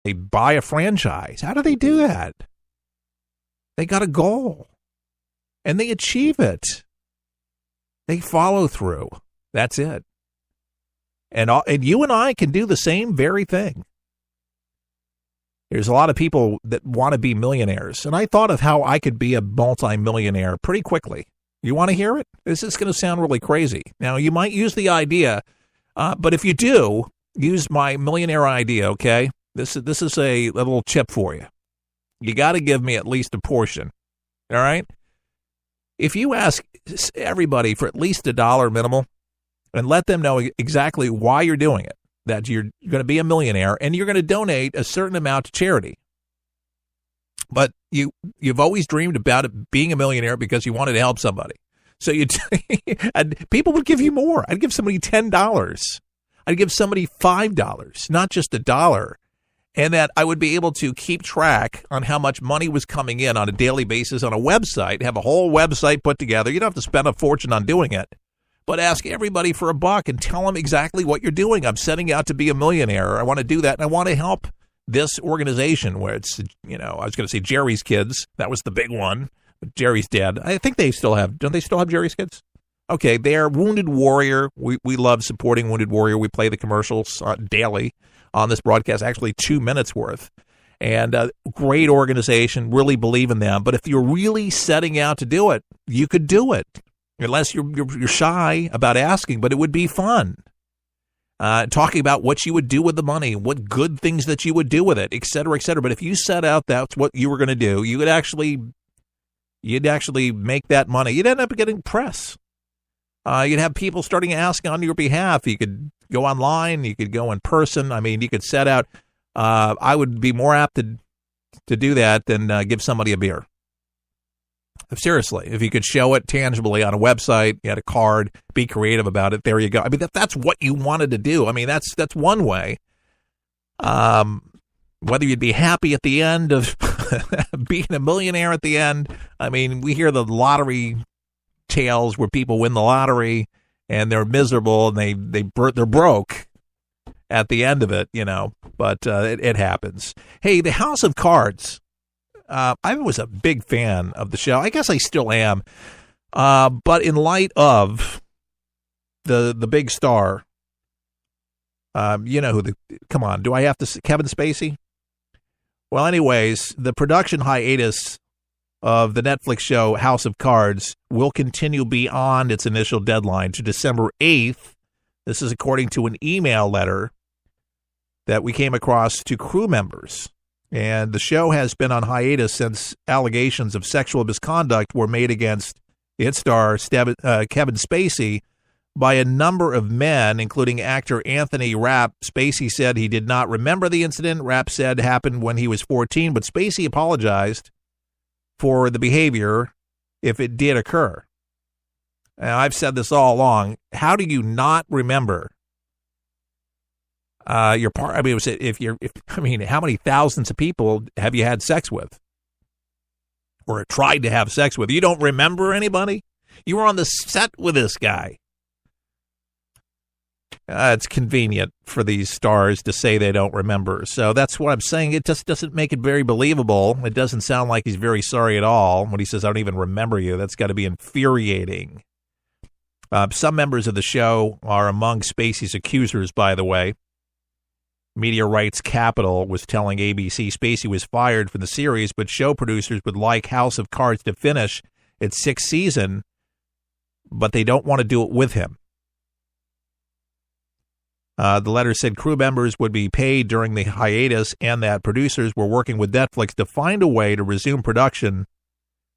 They buy a franchise. How do they do that? They got a goal, and they achieve it. They follow through. That's it. And you and I can do the same very thing. There's a lot of people that want to be millionaires, and I thought of how I could be a multimillionaire pretty quickly. You want to hear it? This is going to sound really crazy. Now, you might use the idea, but if you do, use my millionaire idea, okay? This is a little chip for you. You got to give me at least a portion, all right? If you ask everybody for at least $1 minimum and let them know exactly why you're doing it, that you're going to be a millionaire and you're going to donate a certain amount to charity. But you've always dreamed about it being a millionaire because you wanted to help somebody. So and people would give you more. I'd give somebody $10. I'd give somebody $5, not just $1. And that I would be able to keep track on how much money was coming in on a daily basis on a website, have a whole website put together. You don't have to spend a fortune on doing it. But ask everybody for $1 and tell them exactly what you're doing. I'm setting out to be a millionaire. I want to do that, and I want to help this organization where it's, I was going to say Jerry's Kids. That was the big one. But Jerry's dead. I think they still have, don't they still have Jerry's Kids? Okay, they're Wounded Warrior. We love supporting Wounded Warrior. We play the commercials daily on this broadcast, actually 2 minutes worth. And great organization, really believe in them. But if you're really setting out to do it, you could do it. Unless you're shy about asking, but it would be fun. Talking about what you would do with the money, what good things that you would do with it, et cetera, et cetera. But if you set out that's what you were going to do, you'd actually make that money. You'd end up getting press. You'd have people starting asking on your behalf. You could go online. You could go in person. I mean, you could set out. I would be more apt to do that than give somebody a beer. Seriously, if you could show it tangibly on a website, you had a card, be creative about it, there you go. I mean, that's what you wanted to do. I mean, that's one way. Whether you'd be happy at the end of being a millionaire at the end. I mean, we hear the lottery tales where people win the lottery and they're miserable and they're broke at the end of it, but it happens. Hey, the House of Cards. I was a big fan of the show. I guess I still am. But in light of the big star, come on, do I have to, Kevin Spacey? Well, anyways, the production hiatus of the Netflix show House of Cards will continue beyond its initial deadline to December 8th. This is according to an email letter that we came across to crew members. And the show has been on hiatus since allegations of sexual misconduct were made against its star, Kevin Spacey, by a number of men, including actor Anthony Rapp. Spacey said he did not remember the incident. Rapp said it happened when he was 14, but Spacey apologized for the behavior if it did occur. And I've said this all along. How do you not remember your part? I mean, how many thousands of people have you had sex with or tried to have sex with? You don't remember anybody? You were on the set with this guy. It's convenient for these stars to say they don't remember. So that's what I'm saying. It just doesn't make it very believable. It doesn't sound like he's very sorry at all when he says, I don't even remember you. That's got to be infuriating. Some members of the show are among Spacey's accusers, by the way. Media Rights Capital was telling ABC Spacey was fired from the series, but show producers would like House of Cards to finish its 6th season, but they don't want to do it with him. The letter said crew members would be paid during the hiatus and that producers were working with Netflix to find a way to resume production.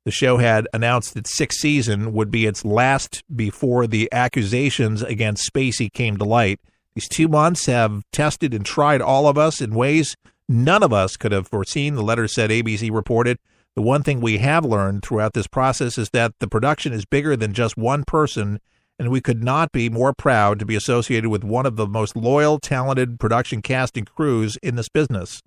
The show had announced its 6th season would be its last before the accusations against Spacey came to light. These 2 months have tested and tried all of us in ways none of us could have foreseen, the letter said. ABC reported, the one thing we have learned throughout this process is that the production is bigger than just one person, and we could not be more proud to be associated with one of the most loyal, talented production cast and crews in this business.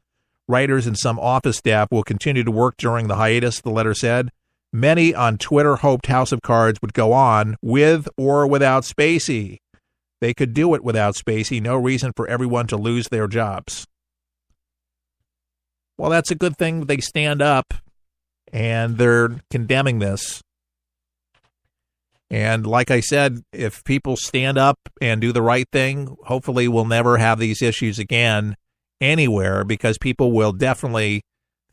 Writers and some office staff will continue to work during the hiatus, the letter said. Many on Twitter hoped House of Cards would go on with or without Spacey. They could do it without Spacey. No reason for everyone to lose their jobs. Well, that's a good thing. They stand up and they're condemning this. And like I said, if people stand up and do the right thing, hopefully we'll never have these issues again anywhere, because people will definitely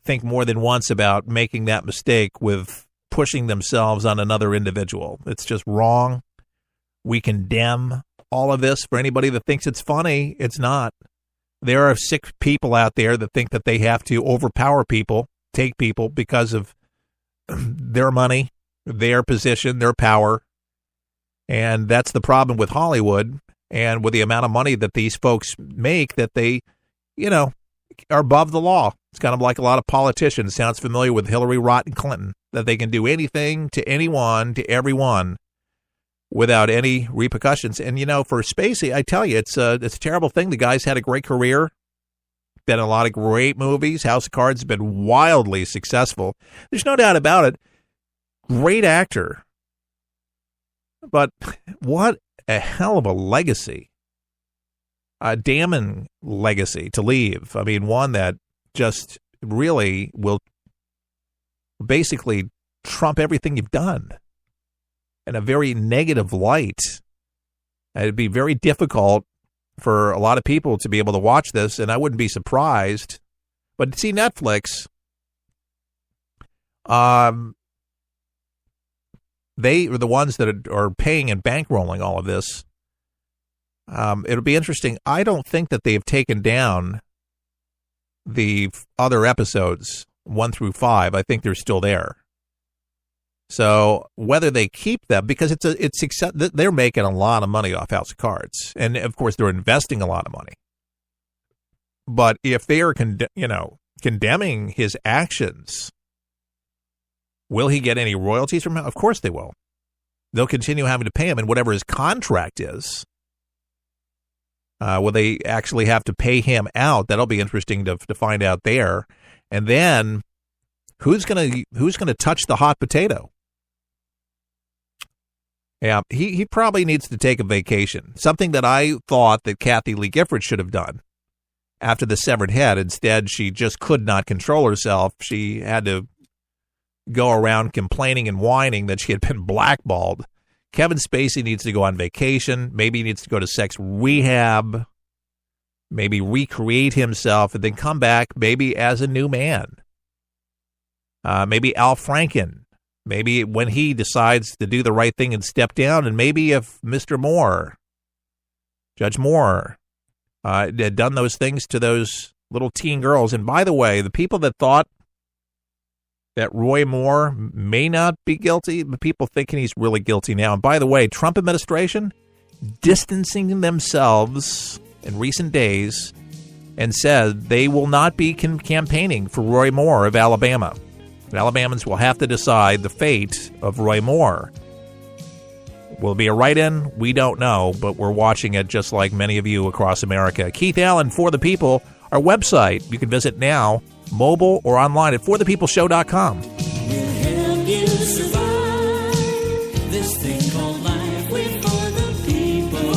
think more than once about making that mistake with pushing themselves on another individual. It's just wrong. We condemn all of this. For anybody that thinks it's funny, it's not. There are sick people out there that think that they have to overpower people, take people because of their money, their position, their power. And that's the problem with Hollywood and with the amount of money that these folks make, that they, are above the law. It's kind of like a lot of politicians. Sounds familiar with Hillary Rotten Clinton, that they can do anything to anyone, to everyone, without any repercussions. And, for Spacey, I tell you, it's a terrible thing. The guy's had a great career, been in a lot of great movies. House of Cards has been wildly successful. There's no doubt about it. Great actor. But what a hell of a legacy. A damning legacy to leave. I mean, one that just really will basically trump everything you've done in a very negative light. It'd be very difficult for a lot of people to be able to watch this, and I wouldn't be surprised. But see, Netflix, they are the ones that are paying and bankrolling all of this. It'll be interesting. I don't think that they have taken down the other episodes 1 through 5. I think they're still there. So whether they keep them, because it's success, they're making a lot of money off House of Cards, and of course they're investing a lot of money. But if they are condemning his actions, will he get any royalties from him? Of course they will. They'll continue having to pay him, and whatever his contract is. Will they actually have to pay him out? That'll be interesting to find out there. And then, who's gonna touch the hot potato? Yeah, he probably needs to take a vacation. Something that I thought that Kathy Lee Gifford should have done after the severed head. Instead, she just could not control herself. She had to go around complaining and whining that she had been blackballed. Kevin Spacey needs to go on vacation. Maybe he needs to go to sex rehab. Maybe recreate himself and then come back maybe as a new man. Maybe Al Franken. Maybe when he decides to do the right thing and step down. And maybe if Mr. Moore, Judge Moore, had done those things to those little teen girls. And by the way, the people that thought that Roy Moore may not be guilty, but people thinking he's really guilty now. And by the way, Trump administration distancing themselves in recent days and said they will not be campaigning for Roy Moore of Alabama. And Alabamans will have to decide the fate of Roy Moore. Will it be a write-in? We don't know, but we're watching it just like many of you across America. Keith Allen, For the People, our website. You can visit now, mobile or online at forthepeopleshow.com. We'll help you survive this thing called life. We're for the people,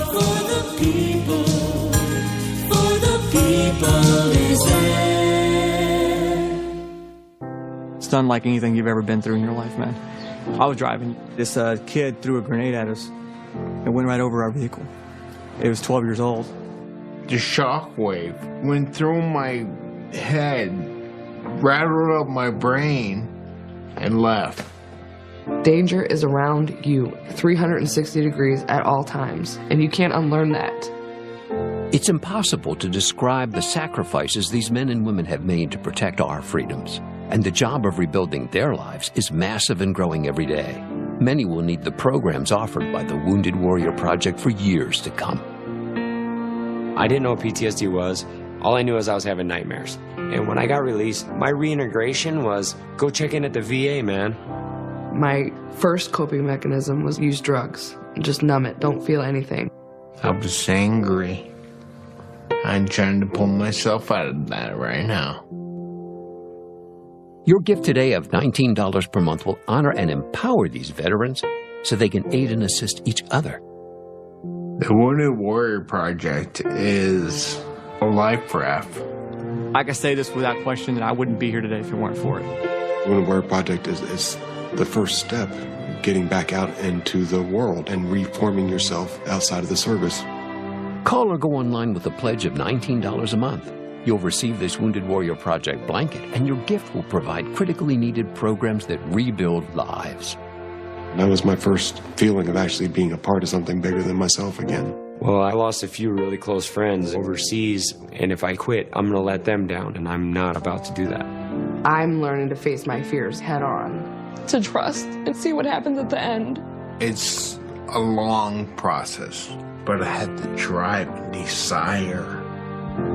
for the people, for the people is there. It's unlike anything you've ever been through in your life, man. I was driving. This kid threw a grenade at us and went right over our vehicle. It was 12 years old. The shockwave went through my head, rattled up my brain, and left. Danger is around you 360 degrees at all times, and you can't unlearn that. It's impossible to describe the sacrifices these men and women have made to protect our freedoms. And the job of rebuilding their lives is massive and growing every day. Many will need the programs offered by the Wounded Warrior Project for years to come. I didn't know what PTSD was. All I knew was I was having nightmares. And when I got released, my reintegration was go check in at the VA, man. My first coping mechanism was use drugs. Just numb it. Don't feel anything. I was angry. I'm trying to pull myself out of that right now. Your gift today of $19 per month will honor and empower these veterans so they can aid and assist each other. The Wounded Warrior Project is a life raft I can say this without question that I wouldn't be here today if it weren't for it. Women Wear Project is the first step, getting back out into the world and reforming yourself outside of the service. Call or go online with a pledge of $19 a month. You'll receive this Wounded Warrior Project blanket, and your gift will provide critically needed programs that rebuild lives. That was my first feeling of actually being a part of something bigger than myself again. Well, I lost a few really close friends overseas, and if I quit, I'm going to let them down, and I'm not about to do that. I'm learning to face my fears head on. To trust and see what happens at the end. It's a long process, but I had the drive and desire.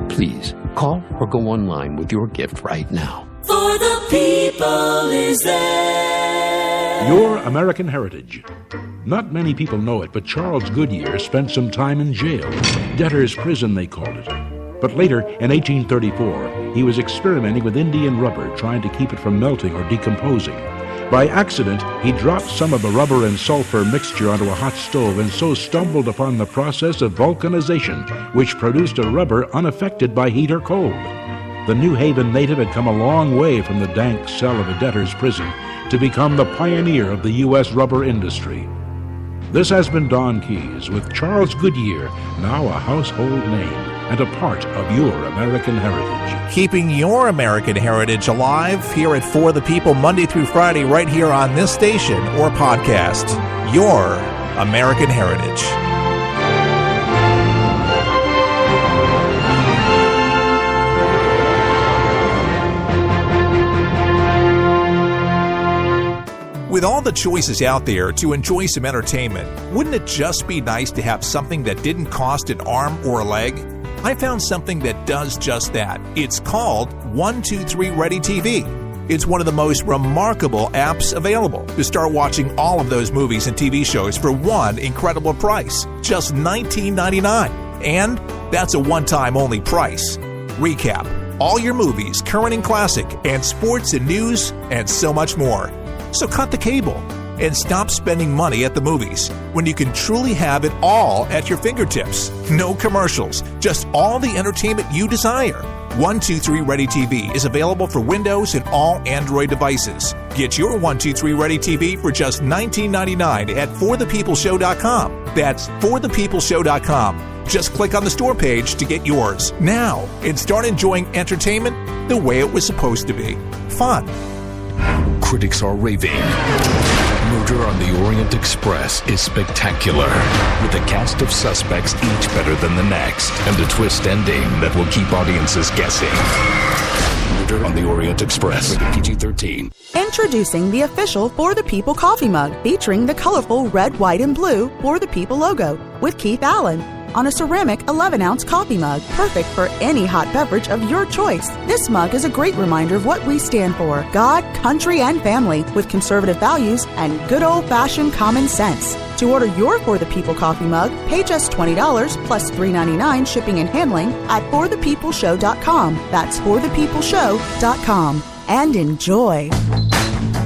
Please call or go online with your gift right now. For the people is there. Your American Heritage. Not many people know it, but Charles Goodyear spent some time in jail. Debtor's prison, they called it. But later, in 1834, he was experimenting with Indian rubber, trying to keep it from melting or decomposing. By accident, he dropped some of the rubber and sulfur mixture onto a hot stove and so stumbled upon the process of vulcanization, which produced a rubber unaffected by heat or cold. The New Haven native had come a long way from the dank cell of a debtor's prison to become the pioneer of the U.S. rubber industry. This has been Don Keyes with Charles Goodyear, now a household name and a part of your American heritage. Keeping your American heritage alive here at For the People, Monday through Friday, right here on this station or podcast. Your American Heritage. With all the choices out there to enjoy some entertainment, wouldn't it just be nice to have something that didn't cost an arm or a leg? I found something that does just that. It's called 123 Ready TV. It's one of the most remarkable apps available to start watching all of those movies and TV shows for one incredible price, just $19.99. And that's a one-time only price. Recap: all your movies, current and classic, and sports and news, and so much more. So cut the cable and stop spending money at the movies when you can truly have it all at your fingertips. No commercials, just all the entertainment you desire. 123 Ready TV is available for Windows and all Android devices. Get your 123 Ready TV for just $19.99 at forthepeopleshow.com. That's forthepeopleshow.com. Just click on the store page to get yours now and start enjoying entertainment the way it was supposed to be. Fun. Critics are raving. Murder on the Orient Express is spectacular, with a cast of suspects each better than the next, and a twist ending that will keep audiences guessing. Murder on the Orient Express, rated PG-13. Introducing the official For the People coffee mug, featuring the colorful red, white, and blue For the People logo, with Keith Allen. On a ceramic 11-ounce coffee mug, perfect for any hot beverage of your choice. This mug is a great reminder of what we stand for: God, country, and family, with conservative values and good old-fashioned common sense. To order your For the People coffee mug, pay just $20 plus $3.99 shipping and handling at forthepeopleshow.com. That's forthepeopleshow.com. And enjoy.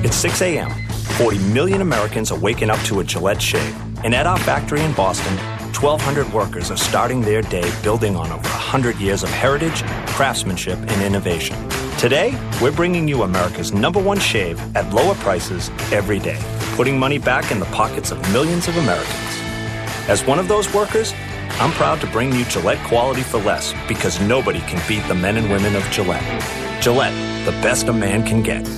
It's 6 a.m. 40 million Americans are waking up to a Gillette shave. And at our factory in Boston, 1,200 workers are starting their day building on over 100 years of heritage, craftsmanship, and innovation. Today, we're bringing you America's #1 shave at lower prices every day, putting money back in the pockets of millions of Americans. As one of those workers, I'm proud to bring you Gillette quality for less, because nobody can beat the men and women of Gillette. Gillette, the best a man can get.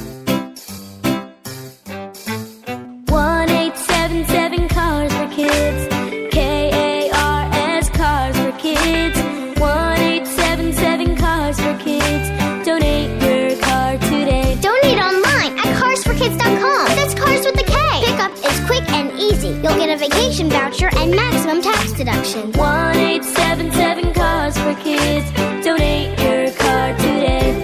1-877 Cars for Kids. KARS Cars for Kids. 1-877 Cars for Kids. Donate your car today. Donate online at carsforkids.com. That's cars with a K. Pickup is quick and easy. You'll get a vacation voucher and maximum tax deduction. 1-877 Cars for Kids. Donate your car today.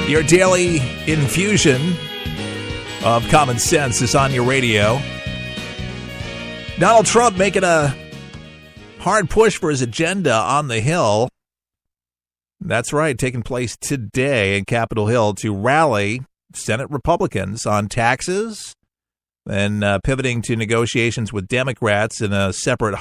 Your daily infusion of common sense is on your radio. Donald Trump making a hard push for his agenda on the Hill. That's right, taking place today in Capitol Hill to rally Senate Republicans on taxes, Then pivoting to negotiations with Democrats in a separate